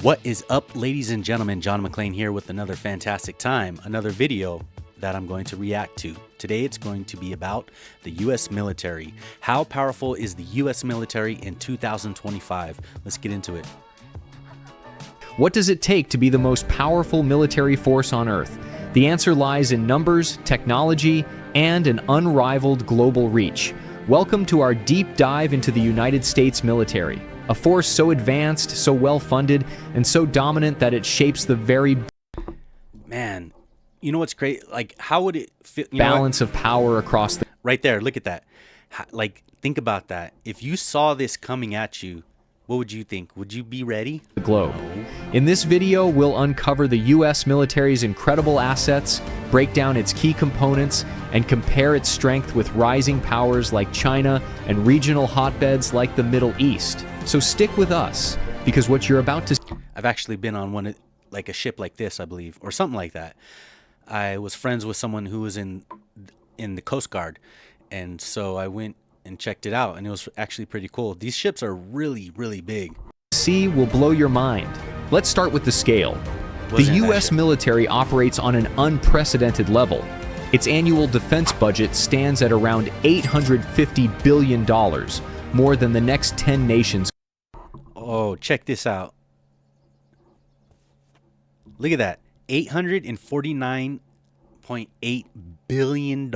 What is up, ladies and gentlemen? John McClain here with another fantastic time, another video that I'm going to react to. Today it's going to be about the U.S. military. How powerful is the U.S. military in 2025? Let's get into it. What does it take to be the most powerful military force on Earth? The answer lies in numbers, technology, and an unrivaled global reach. Welcome to our deep dive into the United States military. A force so advanced, so well-funded, and so dominant that it shapes the very Man, you know what's great? Like, how would it fit? balance of power across the Right there, look at that. Like, think about that. If you saw this coming at you, what would you think? Would you be ready? globe. In this video, we'll uncover the U.S. military's incredible assets, break down its key components, and compare its strength with rising powers like China and regional hotbeds like the Middle East. So stick with us, because what you're about to I've actually been on one, like a ship like this, I believe, or something like that. I was friends with someone who was in the Coast Guard, and so I went and checked it out, and it was actually pretty cool. These ships are really, really big. see will blow your mind. Let's start with the scale. The Wasn't that U.S. ship? military operates on an unprecedented level. Its annual defense budget stands at around $850 billion, more than the next 10 nations. Oh, check this out. Look at that. $849.8 billion.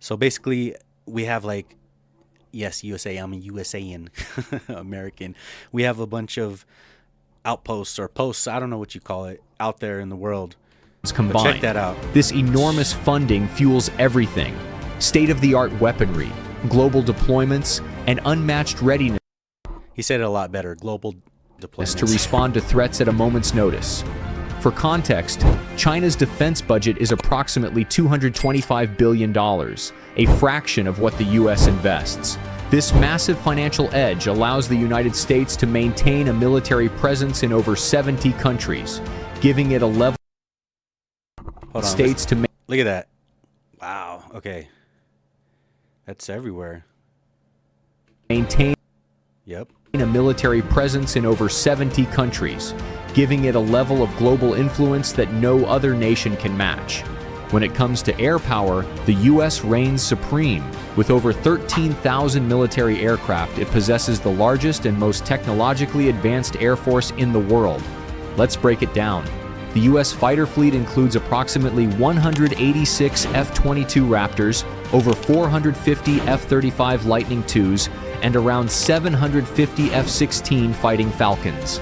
So basically, we have like, yes, USA, I'm a USAian, American. We have a bunch of outposts or posts, I don't know what you call it, out there in the world. Combined. But check that out. This enormous funding fuels everything: state-of-the-art weaponry, global deployments, and unmatched readiness He said it a lot better. Global deployments. to respond to threats at a moment's notice. For context, China's defense budget is approximately $225 billion, a fraction of what the U.S. invests. This massive financial edge allows the United States to maintain a military presence in over 70 countries, giving it a level Hold on, states to look at that. Wow. Okay. That's everywhere. maintain Yep. a military presence in over 70 countries, giving it a level of global influence that no other nation can match. When it comes to air power, the U.S. reigns supreme. With over 13,000 military aircraft, it possesses the largest and most technologically advanced air force in the world. Let's break it down. The U.S. fighter fleet includes approximately 186 F-22 Raptors, over 450 F-35 Lightning IIs, and around 750 F-16 Fighting Falcons.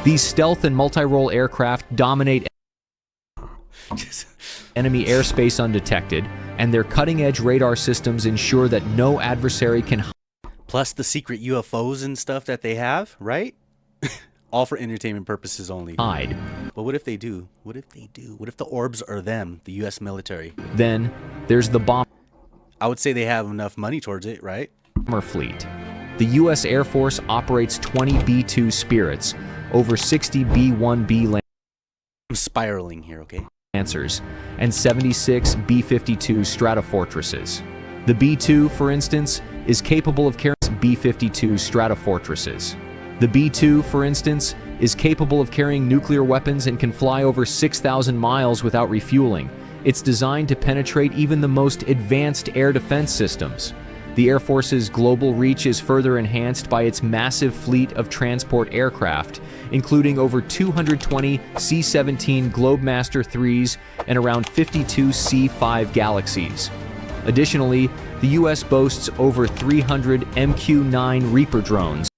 These stealth and multi-role aircraft dominate enemy airspace undetected, and their cutting-edge radar systems ensure that no adversary can Plus the secret UFOs and stuff that they have, right? All for entertainment purposes only. hide. But what if they do? What if they do? What if the orbs are them, the U.S. military? Then there's the bomber I would say they have enough money towards it, right? fleet. The U.S. Air Force operates 20 B-2 Spirits, over 60 B-1B I'm spiraling here, okay? Lancers, and 76 B-52 Stratofortresses. The B-2, for instance, is capable of carrying B-52 Stratofortresses. The B-2, for instance, is capable of carrying nuclear weapons and can fly over 6,000 miles without refueling. It's designed to penetrate even the most advanced air defense systems. The Air Force's global reach is further enhanced by its massive fleet of transport aircraft, including over 220 C-17 Globemaster IIIs and around 52 C-5 Galaxies. Additionally, the U.S. boasts over 300 MQ-9 Reaper drones,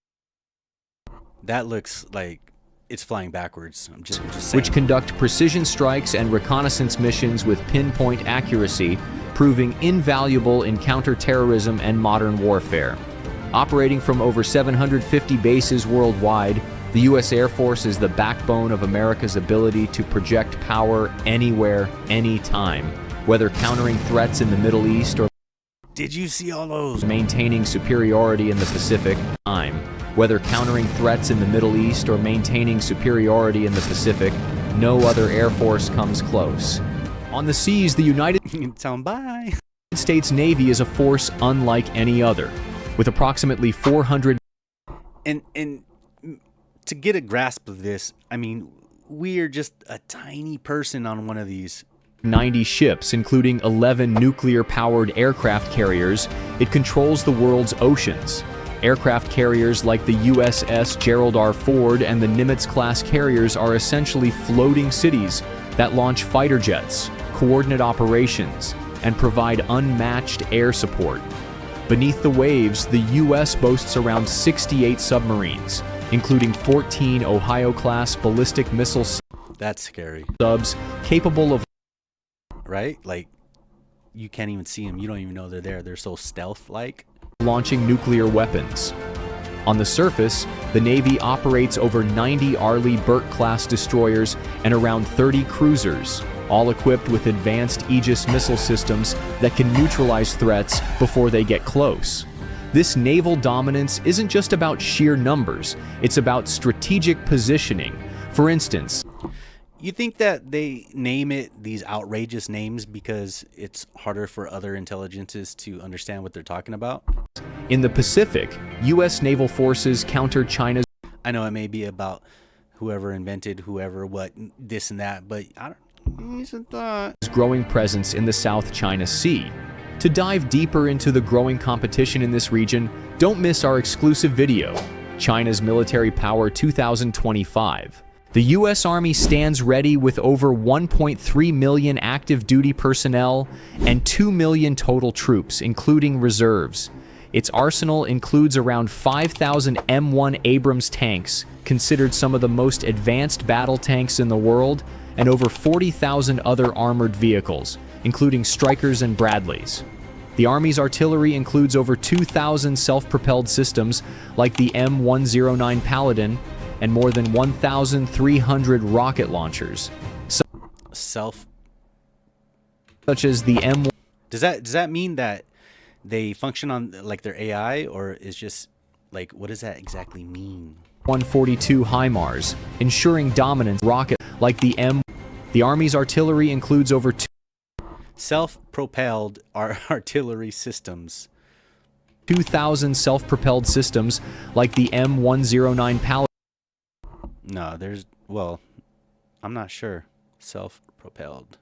That looks like it's flying backwards. I'm just saying. which conduct precision strikes and reconnaissance missions with pinpoint accuracy, proving invaluable in counterterrorism and modern warfare. Operating from over 750 bases worldwide, the U.S. Air Force is the backbone of America's ability to project power anywhere, anytime, whether countering threats in the Middle East or Did you see all those? maintaining superiority in the Pacific. Whether countering threats in the Middle East or maintaining superiority in the Pacific, no other Air Force comes close. On the seas, the United Tell them bye. States Navy is a force unlike any other, with approximately 400 And to get a grasp of this, I mean, we're just a tiny person on one of these. 90 ships, including 11 nuclear-powered aircraft carriers. It controls the world's oceans. Aircraft carriers like the USS Gerald R. Ford and the Nimitz-class carriers are essentially floating cities that launch fighter jets, coordinate operations, and provide unmatched air support. Beneath the waves, the U.S. boasts around 68 submarines, including 14 Ohio-class ballistic missile That's scary. subs capable of Right? Like, you can't even see them. You don't even know they're there. They're so stealth-like. launching nuclear weapons. On the surface, the Navy operates over 90 Arleigh Burke-class destroyers and around 30 cruisers, all equipped with advanced Aegis missile systems that can neutralize threats before they get close. This naval dominance isn't just about sheer numbers, it's about strategic positioning. For instance, You think that they name it these outrageous names because it's harder for other intelligences to understand what they're talking about? in the Pacific, U.S. naval forces countered China's I know it may be about whoever invented whoever, what, this and that, but I don't. It's a thought. growing presence in the South China Sea. To dive deeper into the growing competition in this region, don't miss our exclusive video, China's Military Power 2025. The U.S. Army stands ready with over 1.3 million active duty personnel and 2 million total troops, including reserves. Its arsenal includes around 5,000 M1 Abrams tanks, considered some of the most advanced battle tanks in the world, and over 40,000 other armored vehicles, including Strykers and Bradleys. The Army's artillery includes over 2,000 self-propelled systems like the M109 Paladin and more than 1,300 rocket launchers, Self. such as the M1 Does that mean that they function on like their AI, or is just like, what does that exactly mean? 142 HIMARS, ensuring dominance rocket like the M. The Army's artillery includes over Self-propelled artillery systems. 2,000 self-propelled systems like the M109 Paladin. No, well, I'm not sure. Self-propelled.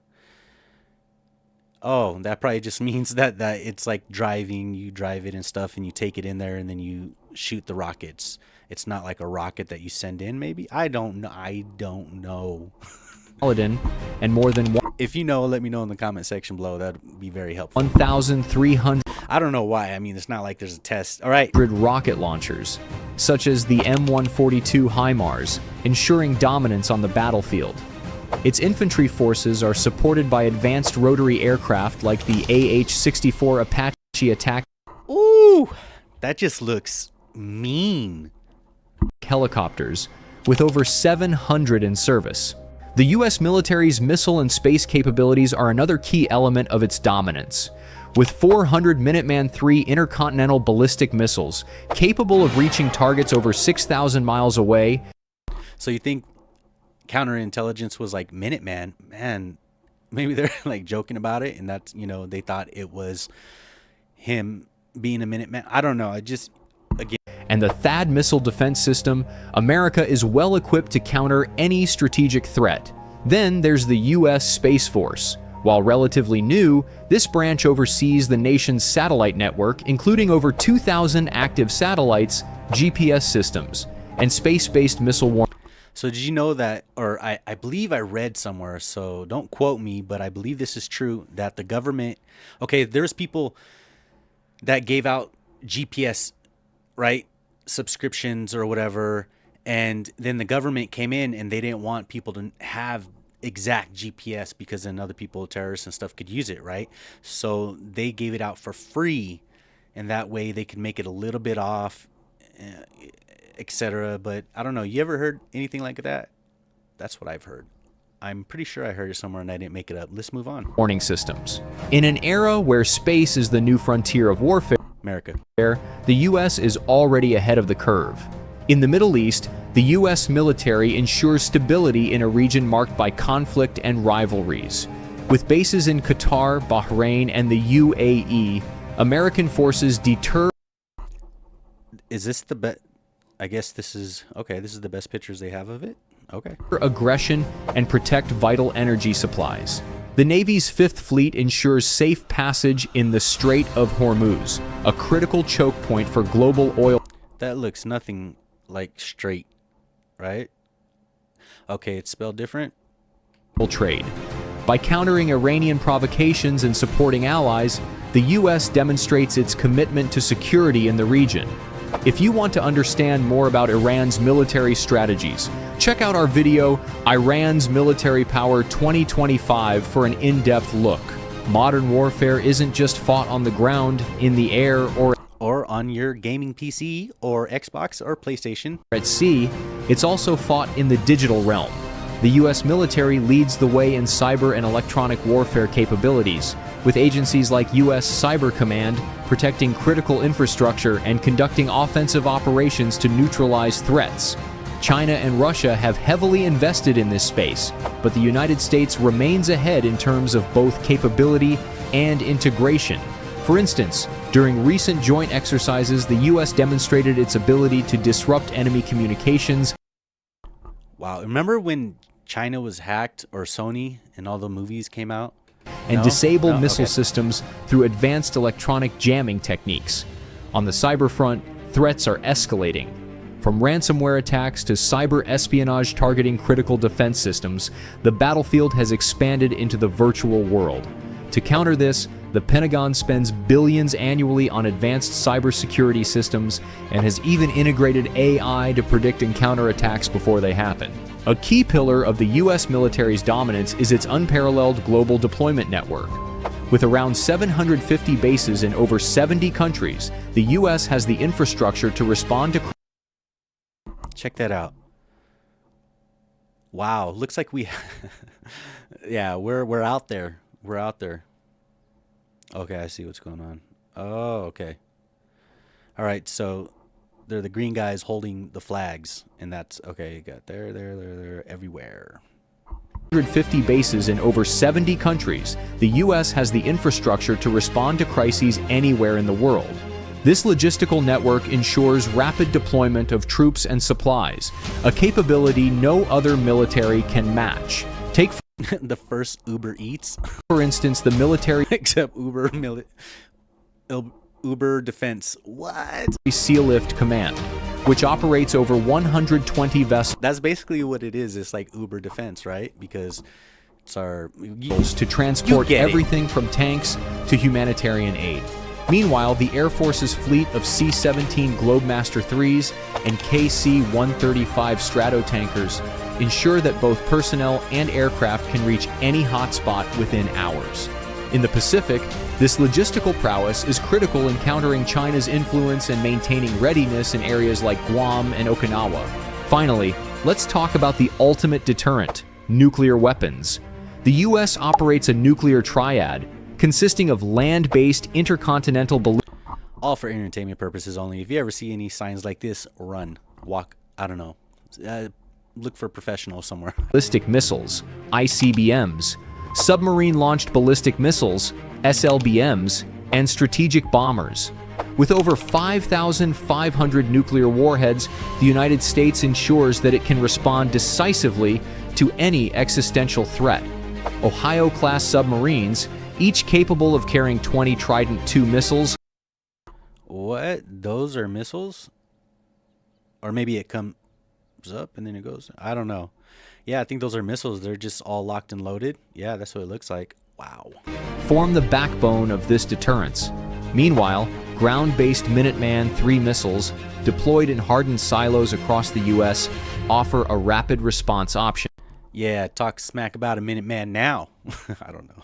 Oh, that probably just means that it's like driving. You drive it and stuff, and you take it in there, and then you shoot the rockets. It's not like a rocket that you send in, maybe? I don't know. I don't know. Paladin, and more than If you know, let me know in the comment section below. That'd be very helpful. 1,300 I don't know why. I mean, it's not like there's a test. All right. rocket launchers, such as the M142 HIMARS, ensuring dominance on the battlefield. Its infantry forces are supported by advanced rotary aircraft like the AH-64 Apache attack Ooh, that just looks mean. helicopters, with over 700 in service. The U.S. military's missile and space capabilities are another key element of its dominance. With 400 Minuteman III intercontinental ballistic missiles, capable of reaching targets over 6,000 miles away. So you think counterintelligence was like Minuteman? Man, maybe they're like joking about it, and that's, they thought it was him being a Minuteman. I don't know. I just, again. And the THAAD missile defense system, America is well equipped to counter any strategic threat. Then there's the U.S. Space Force. While relatively new, this branch oversees the nation's satellite network, including over 2,000 active satellites, GPS systems, and space-based missile warning. So did you know that, or I believe I read somewhere, so don't quote me, but I believe this is true, that the government, okay, there's people that gave out GPS, right, subscriptions or whatever, and then the government came in and they didn't want people to have exact GPS because then other people, terrorists and stuff, could use it, right? So they gave it out for free, and that way they could make it a little bit off, etc. But I don't know. You ever heard anything like that? That's what I've heard. I'm pretty sure I heard it somewhere and I didn't make it up. Let's move on. Warning systems. In an era where space is the new frontier of warfare, America. the U.S. is already ahead of the curve. In the Middle East, the U.S. military ensures stability in a region marked by conflict and rivalries. With bases in Qatar, Bahrain, and the UAE, American forces deter. Is this the bet? I guess this is okay. This is the best pictures they have of it. Okay. Aggression and protect vital energy supplies. The Navy's Fifth Fleet ensures safe passage in the Strait of Hormuz, a critical choke point for global oil That looks nothing like straight, right? Okay, it's spelled different. trade. By countering Iranian provocations and supporting allies, the U.S. demonstrates its commitment to security in the region. If you want to understand more about Iran's military strategies, check out our video, Iran's Military Power 2025, for an in-depth look. Modern warfare isn't just fought on the ground, in the air, Or on your gaming PC or Xbox or PlayStation. at sea, it's also fought in the digital realm. The U.S. military leads the way in cyber and electronic warfare capabilities, with agencies like U.S. Cyber Command protecting critical infrastructure and conducting offensive operations to neutralize threats. China and Russia have heavily invested in this space, but the United States remains ahead in terms of both capability and integration. For instance, during recent joint exercises, the U.S. demonstrated its ability to disrupt enemy communications. Wow, remember when China was hacked, or Sony, and all the movies came out? And No? disable No? missile Okay. systems through advanced electronic jamming techniques. On the cyber front, threats are escalating. From ransomware attacks to cyber espionage targeting critical defense systems, the battlefield has expanded into the virtual world. To counter this, the Pentagon spends billions annually on advanced cybersecurity systems and has even integrated AI to predict and counter attacks before they happen. A key pillar of the U.S. military's dominance is its unparalleled global deployment network. With around 750 bases in over 70 countries, the U.S. has the infrastructure to respond to. Check that out. Wow, looks like we yeah, we're out there. We're out there. Okay, I see what's going on. Oh, okay. All right, so they're the green guys holding the flags, and that's okay. You got there, everywhere. 150 bases in over 70 countries, the U.S. has the infrastructure to respond to crises anywhere in the world. This logistical network ensures rapid deployment of troops and supplies, a capability no other military can match. Take, The first Uber Eats, for instance, the military except Uber Defense. What? Sea Lift Command, which operates over 120 vessels That's basically what it is. It's like Uber Defense, right? Because it's our to transport get it. everything from tanks to humanitarian aid. Meanwhile, the Air Force's fleet of C-17 Globemaster IIIs and KC-135 Stratotankers ensure that both personnel and aircraft can reach any hotspot within hours. In the Pacific, this logistical prowess is critical in countering China's influence and maintaining readiness in areas like Guam and Okinawa. Finally, let's talk about the ultimate deterrent: nuclear weapons. The U.S. operates a nuclear triad consisting of land-based intercontinental all for entertainment purposes only. If you ever see any signs like this, run, walk. I don't know. Look for professionals somewhere. ballistic missiles, ICBMs, submarine-launched ballistic missiles, SLBMs, and strategic bombers. With over 5,500 nuclear warheads, the United States ensures that it can respond decisively to any existential threat. Ohio-class submarines, each capable of carrying 20 Trident II missiles. What? Those are missiles? Or maybe it comes up and then it goes. I don't know. Yeah, I think those are missiles. They're just all locked and loaded. Yeah, that's what it looks like. Wow. Form the backbone of this deterrence. Meanwhile, ground-based Minuteman III missiles, deployed in hardened silos across the U.S., offer a rapid response option. Yeah, talk smack about a Minuteman now. I don't know.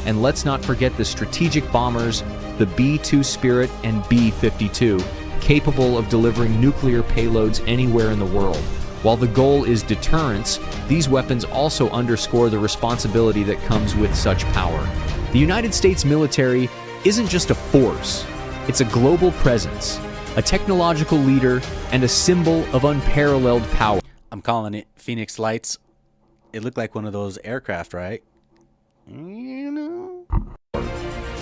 And let's not forget the strategic bombers, the B-2 Spirit and B-52, capable of delivering nuclear payloads anywhere in the world. While the goal is deterrence, these weapons also underscore the responsibility that comes with such power. The United States military isn't just a force, it's a global presence, a technological leader, and a symbol of unparalleled power. I'm calling it Phoenix Lights. It looked like one of those aircraft, right? You know.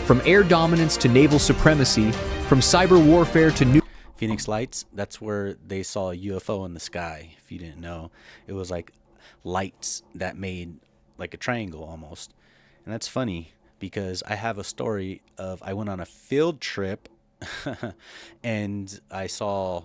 From air dominance to naval supremacy, from cyber warfare to Phoenix Lights, that's where they saw a UFO in the sky. If you didn't know, it was like lights that made like a triangle almost. And that's funny because I have a story of I went on a field trip and I saw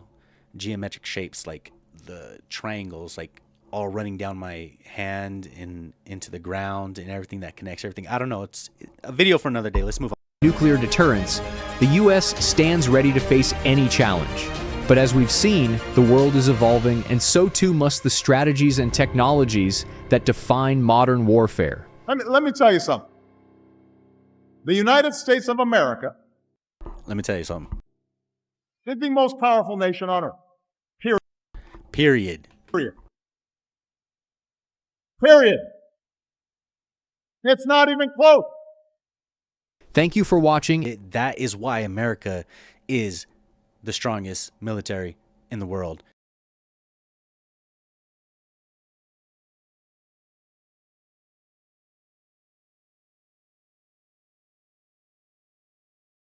geometric shapes like the triangles like all running down my hand and into the ground and everything that connects everything. I don't know. It's a video for another day. Let's move on. Nuclear deterrence, the U.S. stands ready to face any challenge. But as we've seen, the world is evolving, and so too must the strategies and technologies that define modern warfare. Let me tell you something. The United States of America Let me tell you something. is the most powerful nation on earth. Period. Period. Period. It's not even close. Thank you for watching. That is why America is the strongest military in the world.